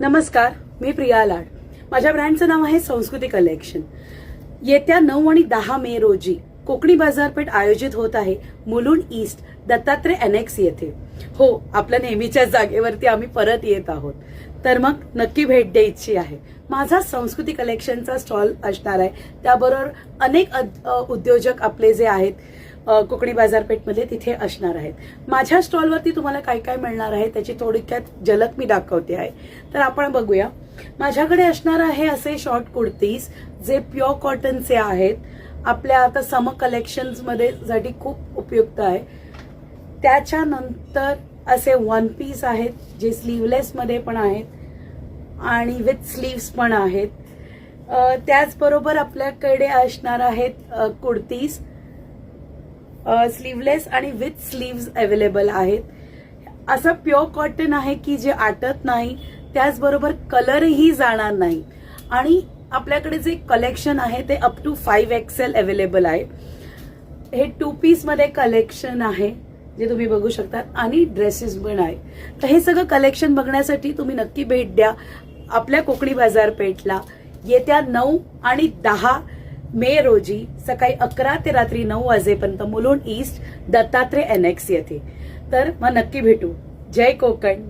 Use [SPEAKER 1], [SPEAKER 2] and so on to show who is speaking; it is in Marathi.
[SPEAKER 1] नमस्कार, मी प्रिया लाड. माझ्या ब्रँडचं नाव आहे संस्कृती कलेक्शन. येत्या 9 आणि 10 मे रोजी कोकणी बाजारपेठ आयोजित होत आहे मुलुंड ईस्ट दत्तात्रय एनेक्स येथे. हो, आपल्या नेहमीच्या जागेवरती आम्ही परत येत आहोत. तर मग नक्की भेट द्यायची आहे. माझा संस्कृती कलेक्शनचा स्टॉल असणार आहे. त्याबरोबर अनेक उद्योजक आपले जे आहेत कोकणी बाजारपेठमध्ये तिथे असणार आहेत. माझ्या स्टॉलवरती तुम्हाला काय काय मिळणार आहे त्याची थोडक्यात झलक मी दाखवते आहे. तर आपण बघूया. माझ्याकडे असणार आहे असे शॉर्ट कुर्तीज जे प्युअर कॉटनचे आहेत. आपल्या आता समर कलेक्शन्समध्ये साठी खूप उपयुक्त आहे. त्याच्यानंतर असे वन पीस आहेत जे स्लीवलेसमध्ये पण आहेत आणि विथ स्लीव्स पण आहेत. त्याचबरोबर आपल्याकडे असणार आहेत कुर्तीज स्लीवलेस आणि विथ स्लीव्स अवेलेबल आहेत. असं प्युअर कॉटन आहे की जे आटत नाही, त्याचबरोबर कलरही जाणार नाही. आणि आपल्याकडे जे कलेक्शन आहे ते अप टू 5XL अवेलेबल आहे. हे 2 पीस मध्ये कलेक्शन आहे जे तुम्ही बघू शकता आणि ड्रेसेस पण आहे. तर हे सगळं कलेक्शन बघण्यासाठी तुम्ही नक्की भेट द्या आपल्या कोकणी बाजारपेठला येत्या 9 आणि 10 मे रोजी सकाळी 11 ते रात्री 9 वाजेपर्यंत मुलुंड ईस्ट दत्तात्रय एनेक्स येथे. तर मग नक्की भेटू. जय कोकण.